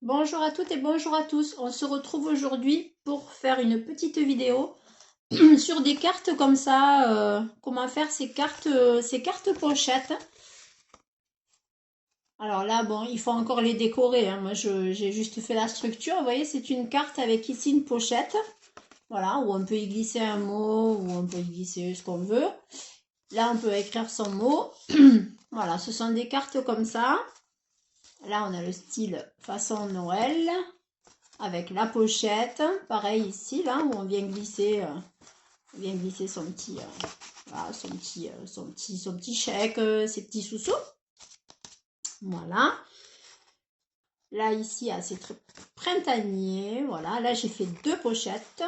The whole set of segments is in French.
Bonjour à toutes et bonjour à tous. On se retrouve aujourd'hui pour faire une petite vidéo sur des cartes comme ça. Comment faire ces cartes pochettes. Alors là, bon, il faut encore les décorer, hein. Moi, j'ai juste fait la structure. Vous voyez, c'est une carte avec ici une pochette. Voilà, où on peut y glisser un mot, où on peut y glisser ce qu'on veut. Là, on peut écrire son mot. Voilà, ce sont des cartes comme ça. Là, on a le style façon Noël, avec la pochette, pareil ici, là, où on vient glisser son petit, voilà, son petit chèque, ses petits sous-sous. Voilà. Là, ici, ah, c'est très printanier. Voilà, là, j'ai fait deux pochettes.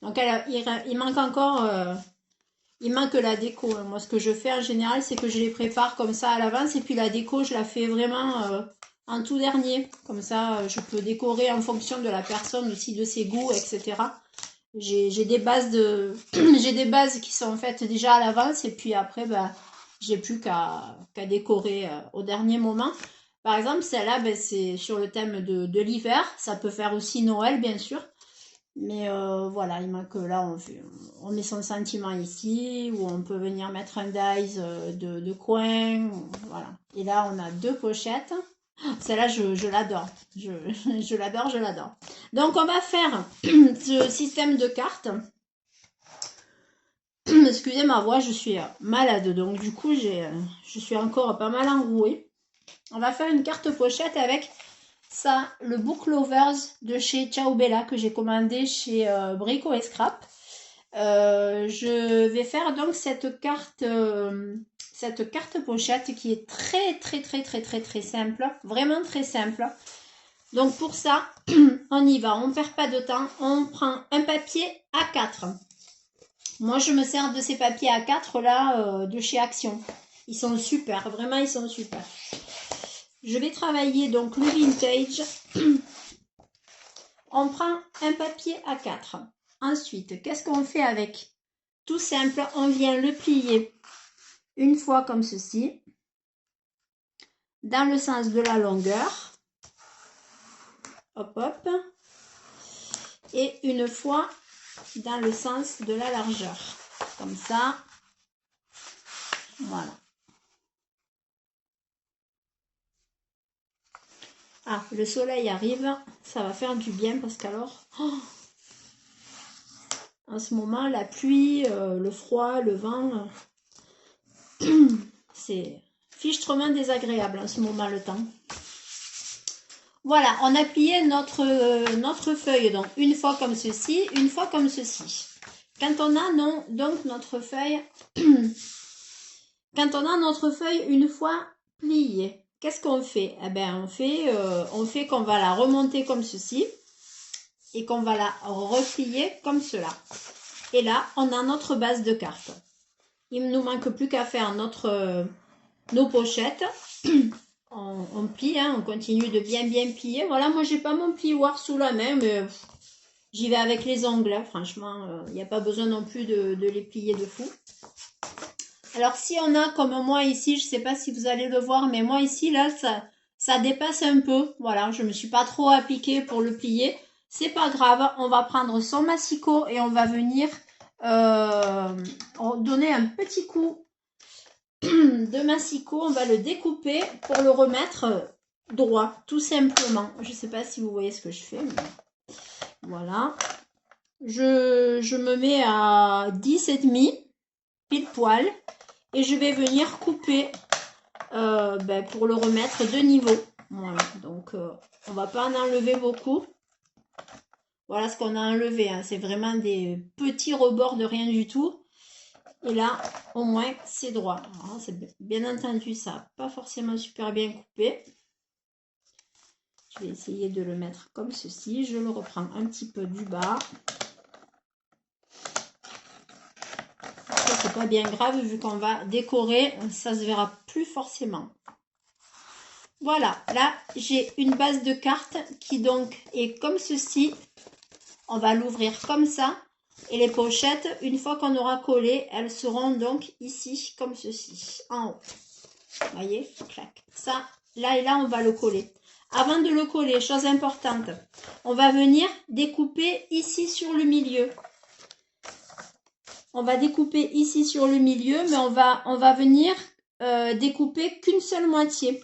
Donc, il manque encore, il manque la déco. Moi, ce que je fais en général, c'est que je les prépare comme ça à l'avance. Et puis, la déco, je la fais vraiment en tout dernier. Comme ça, je peux décorer en fonction de la personne aussi, de ses goûts, etc. J'ai des bases j'ai des bases qui sont faites déjà à l'avance et puis après ben, j'ai plus qu'à décorer au dernier moment. Par exemple, celle-là, ben, c'est sur le thème de l'hiver. Ça peut faire aussi Noël, bien sûr. Mais voilà, il manque là, on met son sentiment ici, ou on peut venir mettre un dice de coin. Voilà. Et là, on a deux pochettes. Celle-là, je l'adore. Je l'adore, je l'adore. Donc, on va faire ce système de cartes. Excusez ma voix, je suis malade. Donc, du coup, je suis encore pas mal enrouée. On va faire une carte pochette avec ça, le Book Lovers de chez Ciao Bella que j'ai commandé chez Brico et Scrap. Je vais faire donc cette carte pochette qui est très simple, vraiment très simple. Donc pour ça, on y va, on ne perd pas de temps, on prend un papier A4. Moi je me sers de ces papiers A4 là de chez Action. Ils sont super, vraiment ils sont super. Je vais travailler donc le vintage. On prend un papier A4. Ensuite, qu'est-ce qu'on fait avec? Tout simple, on vient le plier une fois comme ceci, dans le sens de la longueur. Hop, hop. Et une fois dans le sens de la largeur. Comme ça. Voilà. Ah, le soleil arrive. Ça va faire du bien parce qu'alors, en ce moment, la pluie, le froid, le vent, c'est fichtrement désagréable en ce moment le temps. Voilà, on a plié notre feuille, donc une fois comme ceci, une fois comme ceci. Quand on a donc notre feuille, quand on a notre feuille une fois pliée, qu'est-ce qu'on fait? Eh ben, on fait qu'on va la remonter comme ceci et qu'on va la replier comme cela. Et là, on a notre base de cartes. Il ne nous manque plus qu'à faire nos pochettes. On plie, hein, on continue de bien plier. Voilà, moi j'ai pas mon plioir sous la main, mais j'y vais avec les ongles. Hein, franchement, il n'y a pas besoin non plus de les plier de fou. Alors si on a comme moi ici, je sais pas si vous allez le voir, mais moi ici là, ça dépasse un peu. Voilà, je me suis pas trop appliquée pour le plier. C'est pas grave, on va prendre son massicot et on va venir donner un petit coup de massicot, on va le découper pour le remettre droit, tout simplement. Je ne sais pas si vous voyez ce que je fais. Mais voilà. Je me mets à 10,5, pile poil, et je vais venir couper pour le remettre de niveau. Voilà, donc on va pas en enlever beaucoup. Voilà ce qu'on a enlevé, hein. C'est vraiment des petits rebords de rien du tout. Et là, au moins, c'est droit. C'est bien entendu, ça n'a pas forcément super bien coupé. Je vais essayer de le mettre comme ceci. Je le reprends un petit peu du bas. Ça, c'est pas bien grave, vu qu'on va décorer, ça se verra plus forcément. Voilà, là, j'ai une base de cartes qui donc est comme ceci. On va l'ouvrir comme ça. Et les pochettes, une fois qu'on aura collé, elles seront donc ici, comme ceci, en haut. Vous voyez, clac. Ça, là et là, on va le coller. avant de le coller, chose importante, on va venir découper ici sur le milieu. On va découper ici sur le milieu, mais on va venir découper qu'une seule moitié.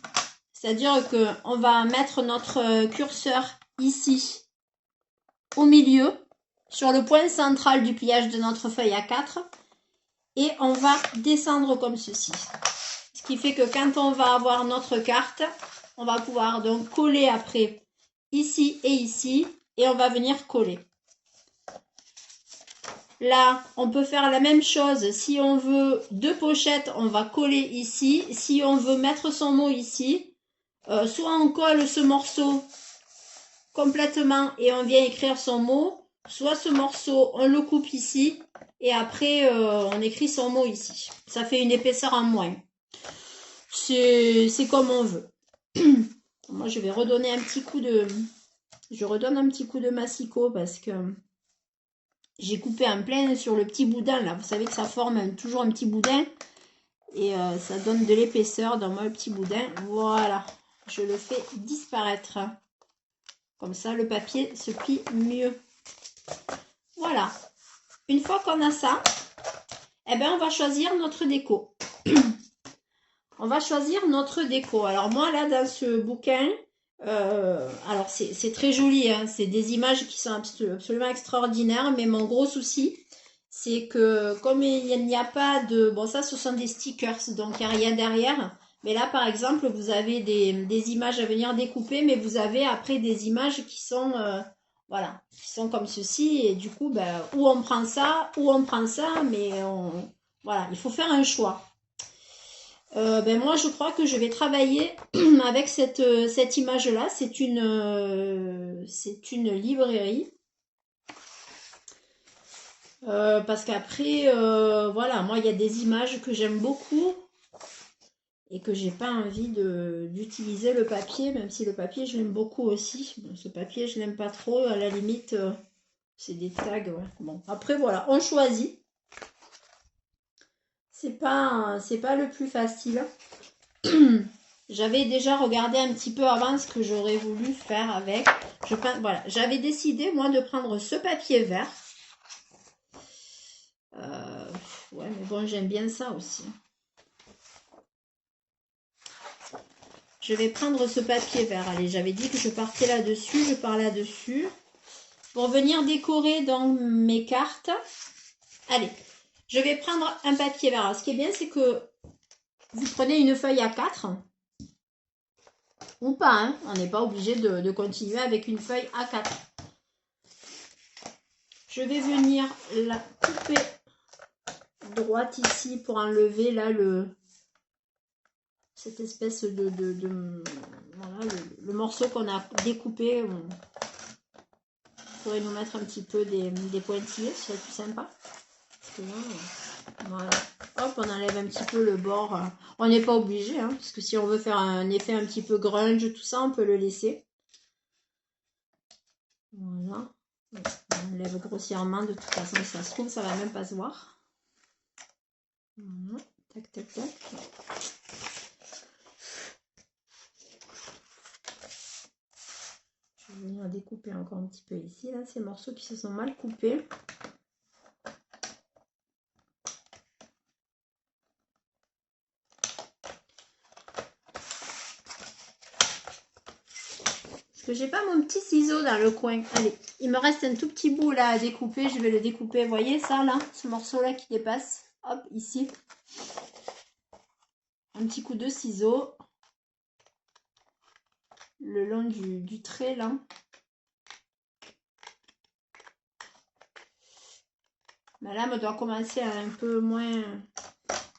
C'est-à-dire qu'on va mettre notre curseur ici, au milieu, sur le point central du pliage de notre feuille A4. Et on va descendre comme ceci. Ce qui fait que quand on va avoir notre carte, on va pouvoir donc coller après ici et ici. Et on va venir coller. Là, on peut faire la même chose. Si on veut deux pochettes, on va coller ici. Si on veut mettre son mot ici, soit on colle ce morceau complètement et on vient écrire son mot, soit ce morceau, on le coupe ici et après, on écrit son mot ici. Ça fait une épaisseur en moins. C'est comme on veut. Moi, je vais redonner un petit coup de... Je redonne un petit coup de massicot parce que j'ai coupé en plein sur le petit boudin là. Vous savez que ça forme toujours un petit boudin et ça donne de l'épaisseur dans moi le petit boudin. Voilà, je le fais disparaître. Comme ça, le papier se plie mieux. Voilà. Une fois qu'on a ça, eh ben, on va choisir notre déco. On va choisir notre déco. Alors moi, là, dans ce bouquin, alors c'est très joli, hein, c'est des images qui sont absolument extraordinaires, mais mon gros souci, c'est que comme il n'y a pas de... Bon, ça, ce sont des stickers, donc il n'y a rien derrière. Mais là, par exemple, vous avez des images à venir découper, mais vous avez après des images qui sont... voilà, qui sont comme ceci. Et du coup, ben, ou on prend ça, mais voilà, il faut faire un choix. Ben moi, je crois que je vais travailler avec cette image-là. C'est une librairie. Parce qu'après, voilà, moi, il y a des images que j'aime beaucoup et que j'ai pas envie d'utiliser le papier, même si le papier, je l'aime beaucoup aussi. Bon, ce papier, je l'aime pas trop. À la limite, c'est des tags. Ouais. Bon, après, voilà, on choisit. C'est pas le plus facile. J'avais déjà regardé un petit peu avant ce que j'aurais voulu faire avec. Voilà, j'avais décidé, moi, de prendre ce papier vert. Ouais, mais bon, j'aime bien ça aussi. Je vais prendre ce papier vert. Allez, j'avais dit que je partais là-dessus. Je pars là-dessus. Pour venir décorer dans mes cartes. Allez, je vais prendre un papier vert. Alors, ce qui est bien, c'est que vous prenez une feuille A4. Ou pas, hein. On n'est pas obligé de continuer avec une feuille A4. Je vais venir la couper droite ici pour enlever là cette espèce voilà, le morceau qu'on a découpé. On pourrait nous mettre un petit peu des pointillés, ce serait plus sympa. Parce que là, voilà. Hop, on enlève un petit peu le bord. On n'est pas obligé, hein, parce que si on veut faire un effet un petit peu grunge, tout ça, on peut le laisser. Voilà. On enlève grossièrement, de toute façon, ça se trouve, ça va même pas se voir. Voilà. Tac, tac, tac. Je vais venir découper encore un petit peu ici. Là, ces morceaux qui se sont mal coupés. Parce que j'ai pas mon petit ciseau dans le coin. Allez, il me reste un tout petit bout là à découper. Je vais le découper. Vous voyez ça là, ce morceau là qui dépasse. Hop, ici. Un petit coup de ciseau. Le long du trait là. La lame doit commencer à un peu moins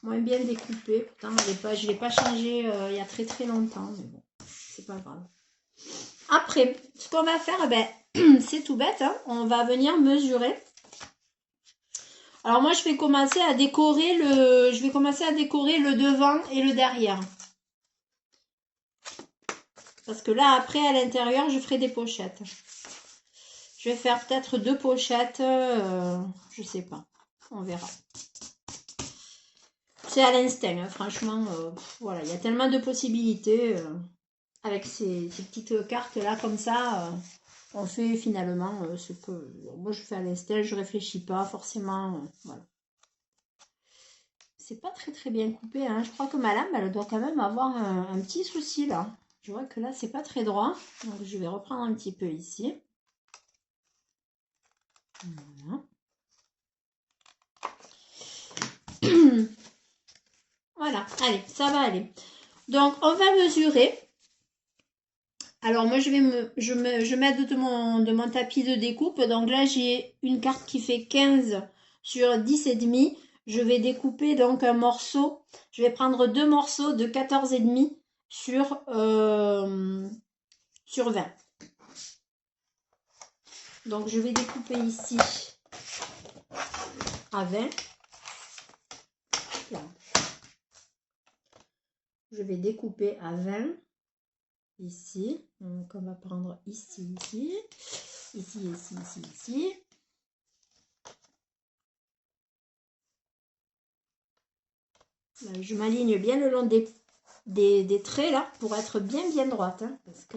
bien découpée. Pourtant, je ne l'ai pas changé il y a très très longtemps. Mais bon, c'est pas grave. Après, ce qu'on va faire, ben, c'est tout bête. Hein, on va venir mesurer. Alors moi, je vais commencer à décorer le devant et le derrière. Parce que là, après, à l'intérieur, je ferai des pochettes. Je vais faire peut-être 2 pochettes. Je sais pas. On verra. C'est à l'instinct, hein, franchement. Voilà, il y a tellement de possibilités. avec ces petites cartes là comme ça, on fait finalement ce que moi je fais à l'instinct, je réfléchis pas forcément. Voilà. C'est pas très bien coupé, hein. Je crois que ma lame elle doit quand même avoir un petit souci là. Je vois que là c'est pas très droit, donc je vais reprendre un petit peu ici. Voilà. Voilà, allez, ça va aller. Donc on va mesurer. Alors moi je m'aide de mon tapis de découpe. Donc là j'ai une carte qui fait 15 sur 10 et demi. Je vais découper donc un morceau. Je vais prendre deux morceaux de 14 et demi sur 20. Donc je vais découper ici à 20. Là. Je vais découper à 20 ici. Donc on va prendre ici, ici, ici. Là, je m'aligne bien le long des traits là pour être bien droite. Hein, parce que...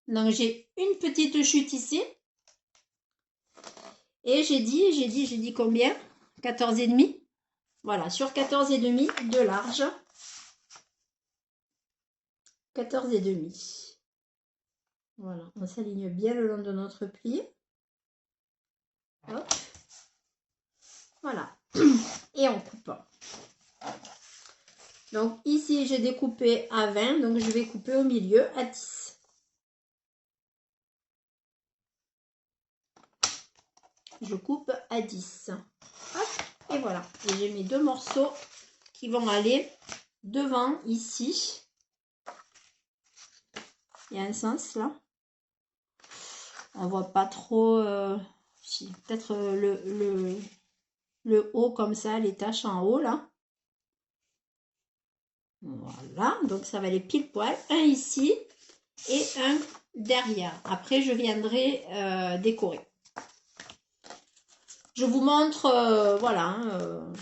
Donc j'ai une petite chute ici. Et j'ai dit combien? 14,5. Voilà, sur 14,5 de large. 14,5. Voilà, on s'aligne bien le long de notre pli. Hop. Voilà. Et on coupe. Donc ici, j'ai découpé à 20, donc je vais couper au milieu à 10. Je coupe à 10. Hop, et voilà. Et j'ai mes deux morceaux qui vont aller devant ici. Il y a un sens là. On voit pas trop. Si, peut-être le haut comme ça, les taches en haut là. Voilà, donc ça va aller pile poil. Un ici et un derrière. Après, je viendrai décorer. Je vous montre, voilà, hein,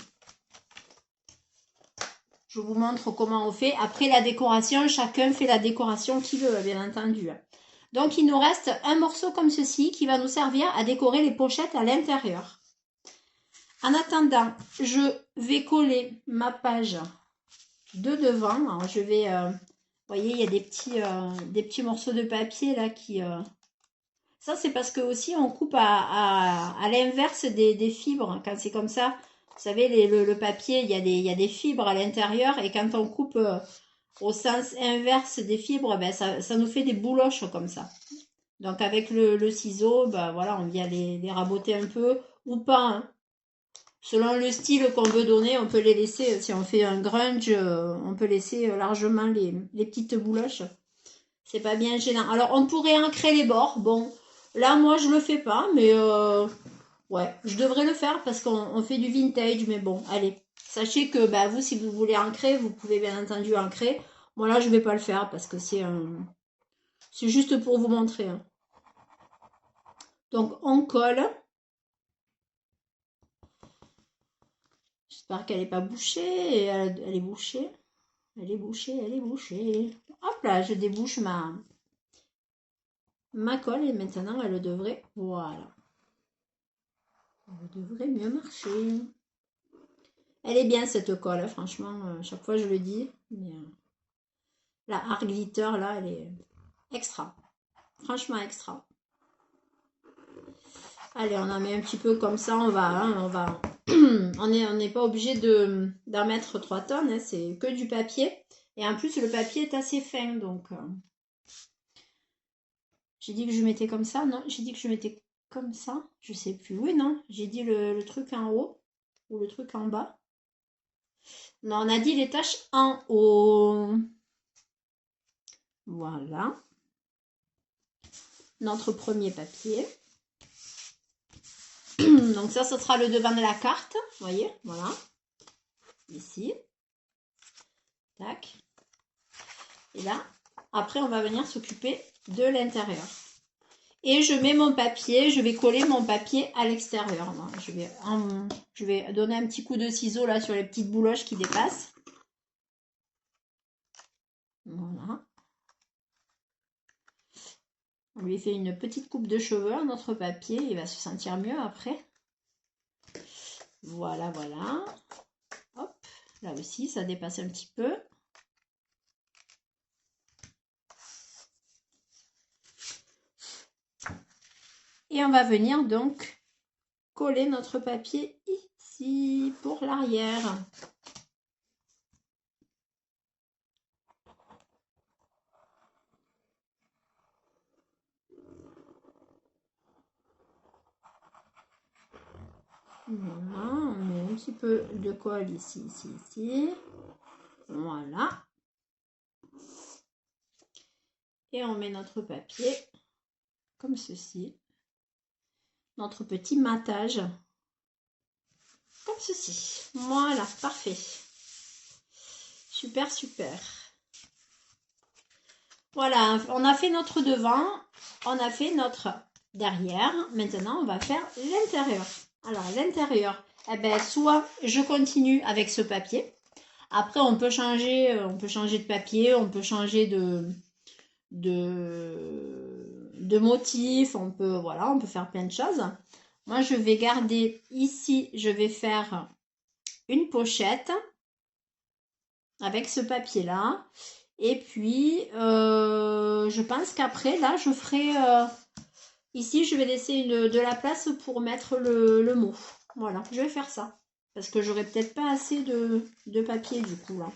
je vous montre comment on fait. Après la décoration, chacun fait la décoration qu'il veut, bien entendu. Donc, il nous reste un morceau comme ceci qui va nous servir à décorer les pochettes à l'intérieur. En attendant, je vais coller ma page de devant. Alors, je vais, vous voyez, il y a des petits morceaux de papier là qui... Ça, c'est parce que aussi on coupe à l'inverse des fibres. Quand c'est comme ça, vous savez, le papier, il y a des fibres à l'intérieur. Et quand on coupe au sens inverse des fibres, ben, ça nous fait des bouloches comme ça. Donc avec le ciseau, ben, voilà, on vient les raboter un peu ou pas. Hein. Selon le style qu'on veut donner, on peut les laisser, si on fait un grunge, on peut laisser largement les petites bouloches. C'est pas bien gênant. Alors, on pourrait ancrer les bords. Bon, là, moi, je le fais pas, mais ouais, je devrais le faire parce qu'on fait du vintage. Mais bon, allez, sachez que bah, vous, si vous voulez ancrer, vous pouvez bien entendu ancrer. Moi, là, je vais pas le faire parce que c'est juste pour vous montrer. Hein. Donc, on colle. J'espère qu'elle n'est pas bouchée. Elle est bouchée. Elle est bouchée. Hop là, je débouche ma colle et maintenant elle devrait, voilà. Elle devrait mieux marcher. Elle est bien cette colle, franchement, chaque fois je le dis. Mais, la Art Glitter là, elle est extra. Franchement extra. Allez, on en met un petit peu comme ça, on va. on n'est pas obligé d'en mettre 3 tonnes, hein, c'est que du papier. Et en plus, le papier est assez fin, donc... J'ai dit que je mettais comme ça, non? J'ai dit que je mettais comme ça, je sais plus. Oui, non, j'ai dit le truc en haut ou le truc en bas. Non, on a dit les taches en haut. Voilà. Notre premier papier. Donc ça, ce sera le devant de la carte. Vous voyez, voilà. Ici. Tac. Et là, après, on va venir s'occuper de l'intérieur. Et je mets mon papier, je vais coller mon papier à l'extérieur. Je vais donner un petit coup de ciseau là sur les petites bouloches qui dépassent. Voilà. On lui fait une petite coupe de cheveux à notre papier. Il va se sentir mieux après. Voilà, voilà. Hop, là aussi, ça dépasse un petit peu. Et on va venir donc coller notre papier ici pour l'arrière. Voilà, on met un petit peu de colle ici, ici, ici. Voilà. Et on met notre papier comme ceci. Notre petit matage. Comme ceci. Voilà, parfait. Super, super. Voilà, on a fait notre devant, on a fait notre derrière. Maintenant, on va faire l'intérieur. Alors, l'intérieur, eh ben, soit je continue avec ce papier. Après, on peut changer de papier, on peut changer de motif, on peut faire plein de choses. Moi, je vais garder ici, je vais faire une pochette avec ce papier-là. Et puis, je pense qu'après, là, je ferai... ici, je vais laisser de la place pour mettre le mot. Voilà, je vais faire ça. Parce que j'aurai peut-être pas assez de papier, du coup, là.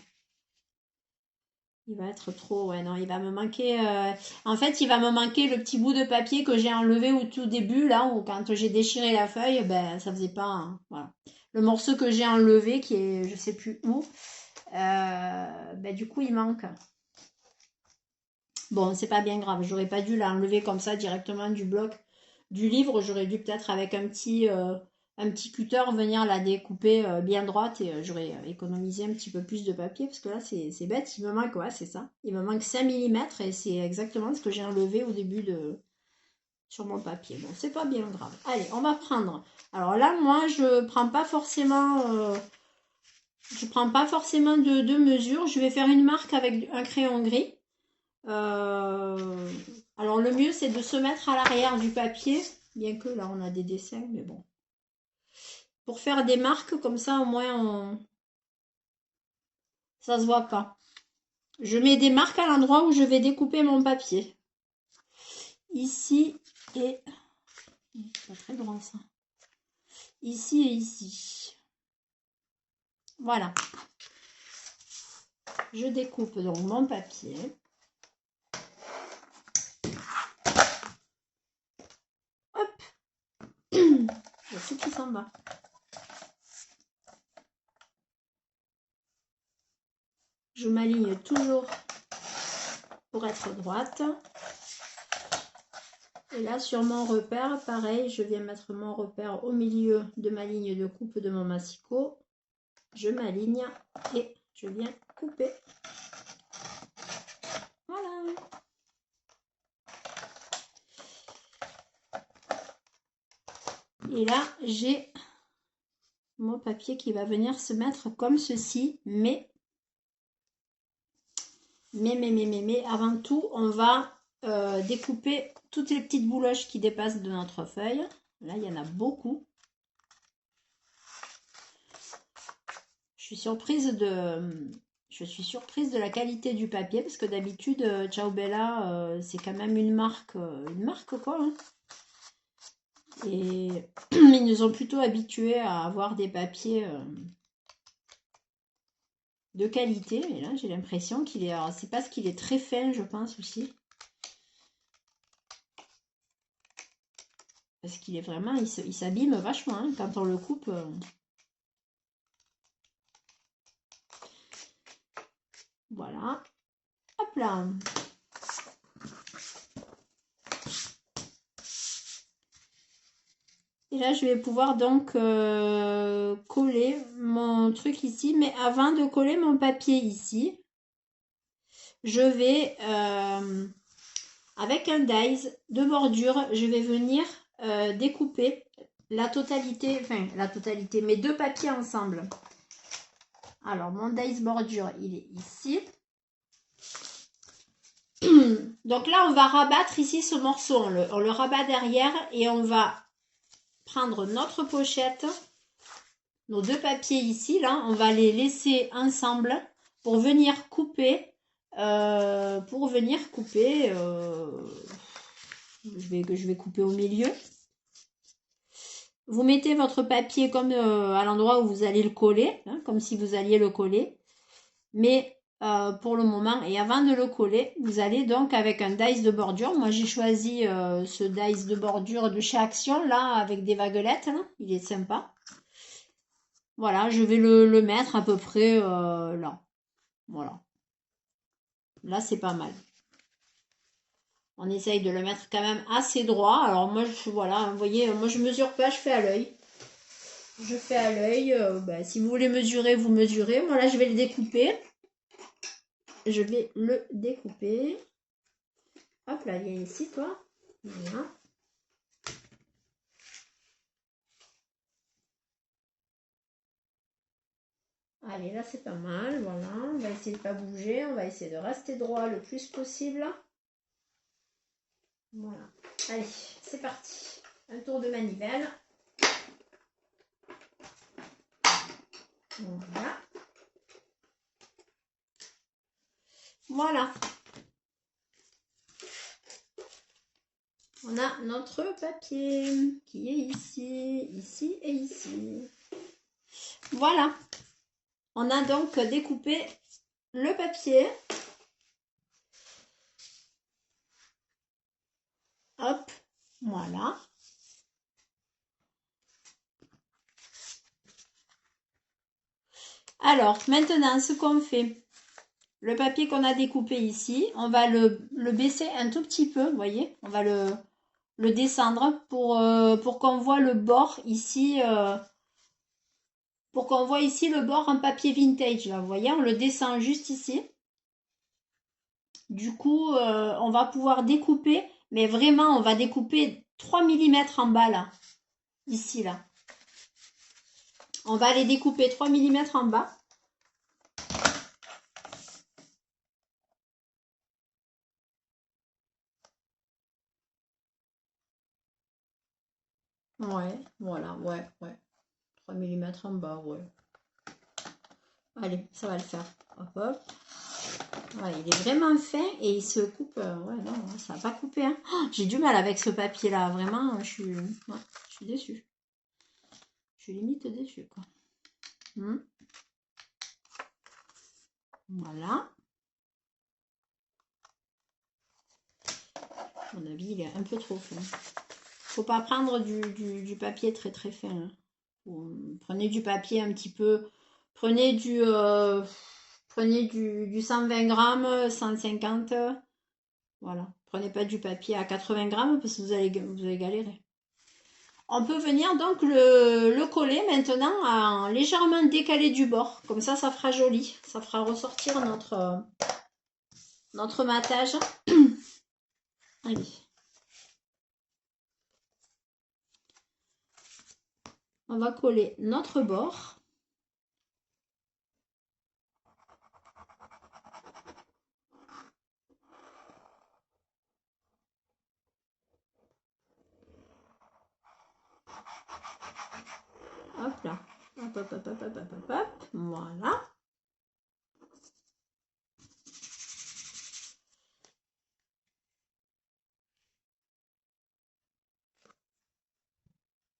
Il va être trop... Ouais, non, il va me manquer... En fait, il va me manquer le petit bout de papier que j'ai enlevé au tout début, là, où quand j'ai déchiré la feuille, ben, ça faisait pas... Hein, voilà. Le morceau que j'ai enlevé, qui est je sais plus où, ben, du coup, il manque. Bon, c'est pas bien grave, j'aurais pas dû l'enlever comme ça directement du bloc du livre. J'aurais dû peut-être avec un petit cutter venir la découper bien droite et j'aurais économisé un petit peu plus de papier parce que là c'est bête, il me manque, ouais, c'est ça. Il me manque 5 mm et c'est exactement ce que j'ai enlevé au début sur mon papier. Bon, c'est pas bien grave. Allez, on va prendre. Alors là, moi, je prends pas forcément de mesure. Je vais faire une marque avec un crayon gris. Alors le mieux c'est de se mettre à l'arrière du papier, bien que là on a des dessins, mais bon. Pour faire des marques comme ça au moins ça se voit pas. Je mets des marques à l'endroit où je vais découper mon papier. Ici et... Pas très grand ça. Ici et ici. Voilà. Je découpe donc mon papier. Hop. Il y a tout qui s'en va. Je m'aligne toujours pour être droite. Et là, sur mon repère, pareil, je viens mettre mon repère au milieu de ma ligne de coupe de mon massicot. Je m'aligne et je viens couper. Voilà. Et là, j'ai mon papier qui va venir se mettre comme ceci, mais avant tout, on va découper toutes les petites bouloches qui dépassent de notre feuille. Là, il y en a beaucoup. Je suis surprise de la qualité du papier parce que d'habitude, Ciao Bella, c'est quand même une marque quoi. Hein. Et ils nous ont plutôt habitués à avoir des papiers de qualité. Et là, j'ai l'impression qu'il est... C'est parce qu'il est très fin, je pense aussi. Parce qu'il est vraiment... Il s'abîme vachement hein, quand on le coupe. Voilà. Hop là. Et là, je vais pouvoir donc coller mon truc ici. Mais avant de coller mon papier ici, je vais, avec un dies de bordure, je vais venir découper la totalité, mes deux papiers ensemble. Alors, mon dies bordure, il est ici. Donc là, on va rabattre ici ce morceau. On le rabat derrière et on va prendre notre pochette, nos deux papiers ici, là. On va les laisser ensemble pour venir couper. Je vais couper au milieu. Vous mettez votre papier comme à l'endroit où vous allez le coller, hein, comme si vous alliez le coller. Mais pour le moment, et avant de le coller, vous allez donc avec un dies de bordure. Moi, j'ai choisi ce dies de bordure de chez Action, là, avec des vaguelettes. Là. Il est sympa. Voilà, je vais le mettre à peu près là. Voilà. Là, c'est pas mal. On essaye de le mettre quand même assez droit. Alors moi, voilà, vous voyez, moi je mesure pas, je fais à l'œil. Je fais à l'œil. Si vous voulez mesurer, vous mesurez. Moi là, je vais le découper. Je vais le découper. Hop là, viens ici, toi. Voilà. Allez, là c'est pas mal. Voilà, on va essayer de pas bouger. On va essayer de rester droit le plus possible. Voilà. Allez, c'est parti. Un tour de manivelle. Voilà. Voilà. On a notre papier qui est ici, ici et ici. Voilà. On a donc découpé le papier. Hop, voilà. Alors, maintenant, ce qu'on fait, le papier qu'on a découpé ici, on va le baisser un tout petit peu, vous voyez, on va le descendre pour qu'on voit le bord ici, pour qu'on voit ici le bord en papier vintage, là, vous voyez, on le descend juste ici. Du coup, on va pouvoir découper, mais vraiment, on va découper 3 mm en bas, là, ici, là. On va les découper 3 mm en bas. Ouais, voilà, ouais. 3 mm en bas, ouais. Allez, ça va le faire. Hop, hop. Ouais, il est vraiment fin et il se coupe. Ouais, non, ça va pas couper. Hein. Oh, j'ai du mal avec ce papier-là. Vraiment, je suis déçue. Je suis limite déçue, quoi. Voilà. À mon avis, il est un peu trop fin. Faut pas prendre du papier très très fin. Hein. Prenez du papier un petit peu. Prenez du 120 grammes, 150. Voilà. Prenez pas du papier à 80 grammes parce que vous allez galérer. On peut venir donc le coller maintenant en légèrement décalé du bord. Comme ça fera joli. Ça fera ressortir notre matage. Allez. On va coller notre bord. Hop là. Hop, hop, hop, hop, hop, hop, hop. Voilà.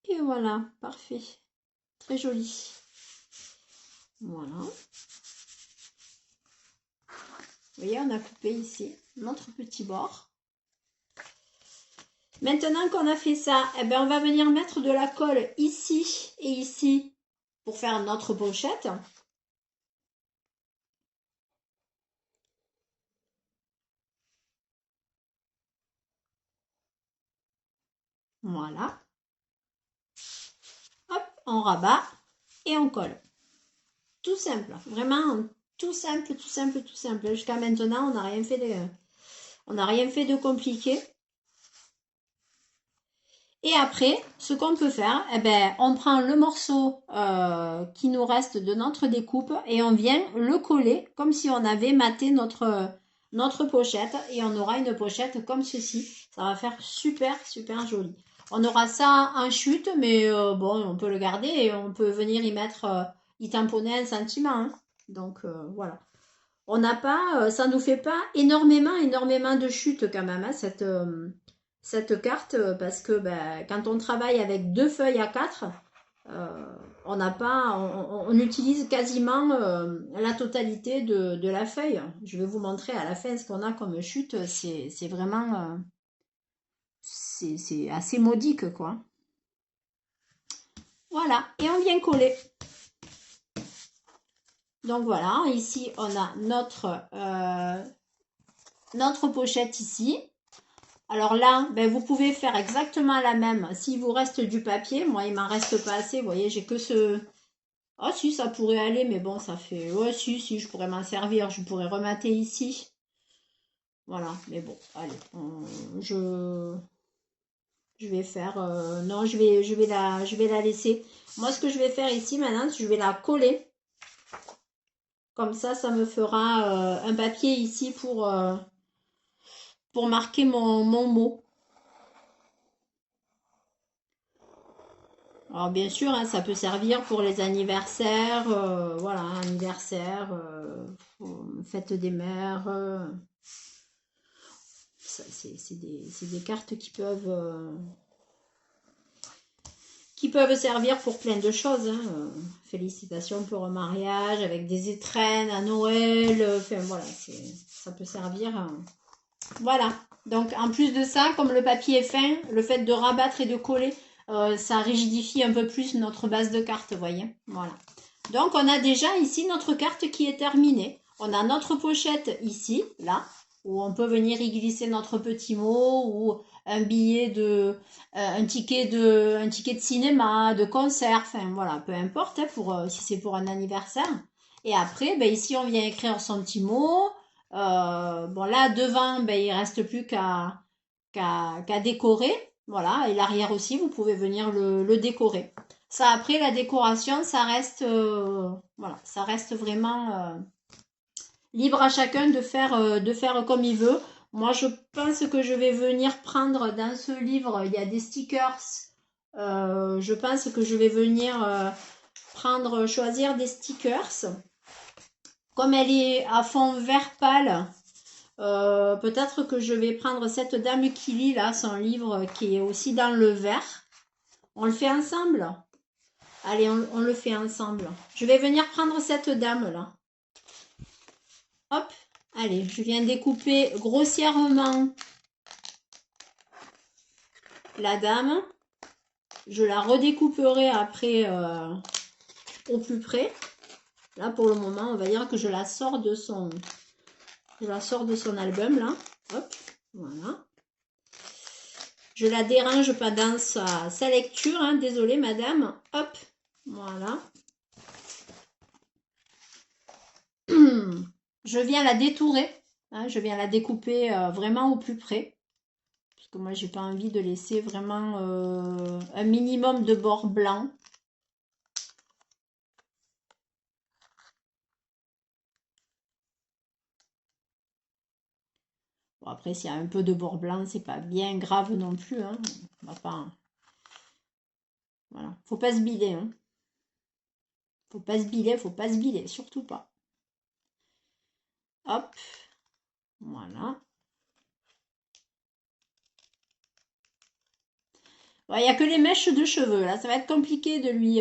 Et voilà, parfait. Très joli. Voilà. Vous voyez, on a coupé ici notre petit bord. Maintenant qu'on a fait ça, eh ben, on va venir mettre de la colle ici et ici pour faire notre pochette. Voilà. Hop, on rabat et on colle. Tout simple, vraiment tout simple, tout simple, tout simple. Jusqu'à maintenant, on n'a rien fait de compliqué. Et après, ce qu'on peut faire, eh ben, on prend le morceau qui nous reste de notre découpe et on vient le coller comme si on avait maté notre notre pochette et on aura une pochette comme ceci. Ça va faire super, super joli. On aura ça en chute, mais bon, on peut le garder et on peut venir y mettre, y tamponner un sentiment, hein. Donc, voilà. On n'a pas, ça nous fait pas énormément de chutes quand même, hein, cette carte, parce que ben, quand on travaille avec 2 feuilles A4, euh, on n'a pas, on utilise quasiment la totalité de la feuille. Je vais vous montrer à la fin ce qu'on a comme chute. C'est vraiment, c'est assez modique, quoi. Voilà, et on vient coller. Donc voilà, ici on a notre pochette ici. Alors là, ben, vous pouvez faire exactement la même. S'il vous reste du papier, moi il m'en reste pas assez. Vous voyez, j'ai que ce... Ah si, ça pourrait aller, mais bon, ça fait... Ouais, si, je pourrais m'en servir. Je pourrais remater ici. Voilà, mais bon, allez. Je vais faire... non, je vais la laisser. Moi, ce que je vais faire ici maintenant, je vais la coller. Comme ça me fera un papier ici pour marquer mon mot. Alors bien sûr, hein, ça peut servir pour les anniversaires, voilà, anniversaire, fête des mères. C'est des cartes qui peuvent servir pour plein de choses, hein. Félicitations pour un mariage, avec des étrennes à Noël, enfin voilà, ça peut servir. Voilà. Donc en plus de ça, comme le papier est fin, le fait de rabattre et de coller, ça rigidifie un peu plus notre base de cartes, vous voyez. Voilà. Donc on a déjà ici notre carte qui est terminée. On a notre pochette ici, là, où on peut venir y glisser notre petit mot ou un billet un ticket de cinéma, de concert, enfin voilà, peu importe, hein, si c'est pour un anniversaire. Et après, ben, ici on vient écrire son petit mot. Bon là devant, ben, il reste plus qu'à décorer. Voilà, et l'arrière aussi, vous pouvez venir le décorer. Ça, après, la décoration, ça reste, voilà, ça reste vraiment libre à chacun de faire comme il veut. Moi, je pense que je vais venir prendre dans ce livre, il y a des stickers. Je pense que je vais venir choisir des stickers. Comme elle est à fond vert pâle, peut-être que je vais prendre cette dame qui lit là, son livre qui est aussi dans le vert. On le fait ensemble? Allez, on le fait ensemble. Je vais venir prendre cette dame là. Hop, allez, je viens découper grossièrement la dame. Je la redécouperai après au plus près. Là, pour le moment, on va dire que je la sors de son album là. Hop, voilà. Je la dérange pendant sa lecture, hein. Désolée madame. Hop, voilà. Je viens la détourer, hein. Je viens la découper vraiment au plus près. Parce que moi, j'ai pas envie de laisser vraiment un minimum de bords blancs. Bon, après, s'il y a un peu de bord blanc, c'est pas bien grave non plus, hein. On va pas... Voilà. Faut pas se biler, hein. Faut pas se biler, surtout pas. Hop, voilà. Il n'y a que les mèches de cheveux, là. Ça va être compliqué de lui...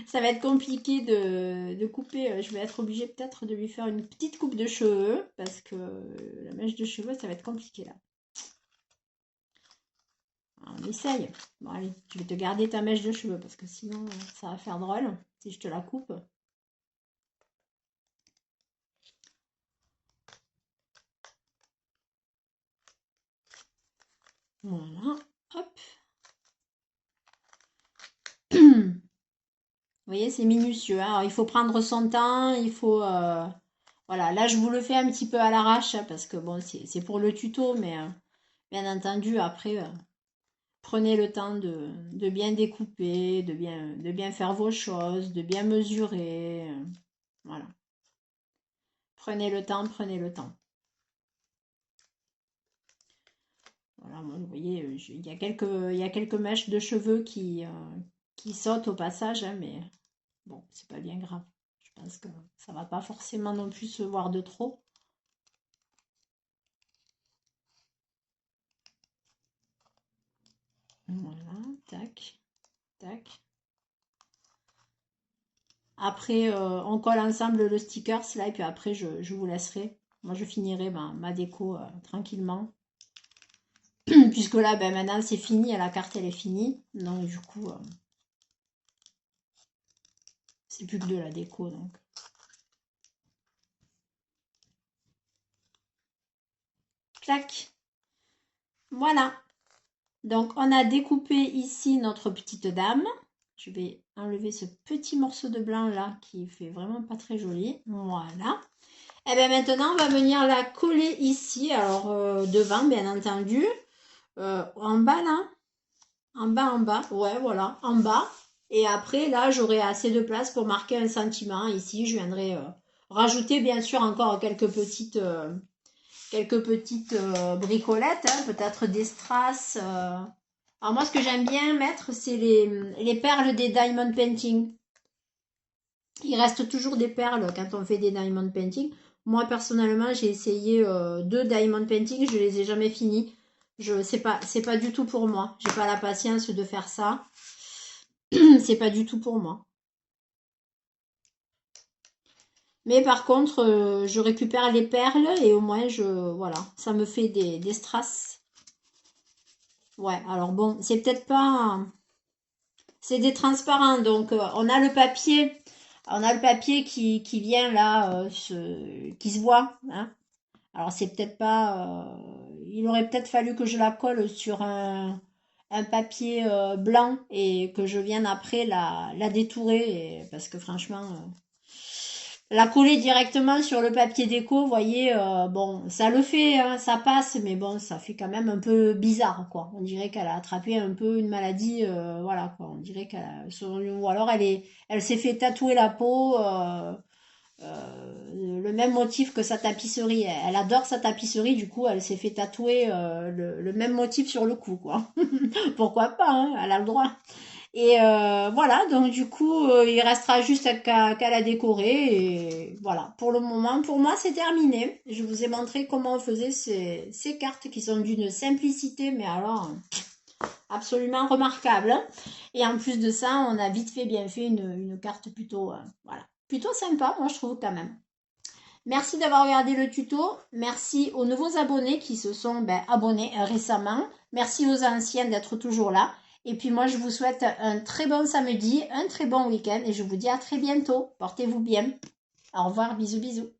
ça va être compliqué de couper. Je vais être obligée peut-être de lui faire une petite coupe de cheveux. Parce que la mèche de cheveux, ça va être compliqué, là. Alors, on essaye. Bon, allez, je vais te garder ta mèche de cheveux. Parce que sinon, ça va faire drôle si je te la coupe. Voilà. Hop. Vous voyez, c'est minutieux, hein. Alors, il faut prendre son temps, il faut... voilà, là, je vous le fais un petit peu à l'arrache, hein, parce que, bon, c'est pour le tuto, mais bien entendu, après, prenez le temps de bien découper, de bien faire vos choses, de bien mesurer. Voilà. Prenez le temps, prenez le temps. Voilà, moi, vous voyez, il y a quelques mèches de cheveux qui sautent au passage, hein, mais bon, c'est pas bien grave. Je pense que ça va pas forcément non plus se voir de trop. Voilà, tac, tac. Après, on colle ensemble le stickers là, et puis après, je vous laisserai. Moi, je finirai ma déco tranquillement. Puisque là, ben, maintenant, c'est fini, la carte, elle est finie. Donc, du coup, c'est plus que de la déco, donc. Clac. Voilà. Donc, on a découpé ici notre petite dame. Je vais enlever ce petit morceau de blanc là qui fait vraiment pas très joli. Voilà. Et bien maintenant, on va venir la coller ici. Alors, devant, bien entendu. En bas là. En bas. Ouais, voilà. En bas. Et après, là, j'aurai assez de place pour marquer un sentiment. Ici, je viendrai rajouter, bien sûr, encore quelques petites bricolettes. Hein, peut-être des strass. Alors moi, ce que j'aime bien mettre, c'est les perles des diamond painting. Il reste toujours des perles quand on fait des diamond painting. Moi, personnellement, j'ai essayé 2 diamond painting, je les ai jamais finis. C'est pas du tout pour moi. J'ai pas la patience de faire ça. C'est pas du tout pour moi. Mais par contre, je récupère les perles et au moins, voilà, ça me fait des strass. Ouais, alors bon, c'est peut-être pas... C'est des transparents, donc on a le papier. On a le papier qui vient là, qui se voit. Hein. Alors c'est peut-être pas... il aurait peut-être fallu que je la colle sur un papier blanc et que je vienne après la détourer. Parce que franchement, la coller directement sur le papier déco, vous voyez, bon, ça le fait, hein, ça passe, mais bon, ça fait quand même un peu bizarre, quoi. On dirait qu'elle a attrapé un peu une maladie, voilà, quoi. On dirait qu'elle ou alors elle s'est fait tatouer la peau, le même motif que sa tapisserie. Elle adore sa tapisserie, du coup, elle s'est fait tatouer le même motif sur le cou, quoi. Pourquoi pas, hein, elle a le droit. Et voilà, donc du coup, il restera juste qu'à la décorer. Et voilà, pour le moment, pour moi, c'est terminé. Je vous ai montré comment on faisait ces cartes qui sont d'une simplicité, mais alors absolument remarquable. Et en plus de ça, on a vite fait, bien fait une carte plutôt, voilà, plutôt sympa, moi je trouve quand même. Merci d'avoir regardé le tuto. Merci aux nouveaux abonnés qui se sont abonnés récemment. Merci aux anciens d'être toujours là. Et puis moi, je vous souhaite un très bon samedi, un très bon week-end et je vous dis à très bientôt. Portez-vous bien. Au revoir, bisous, bisous.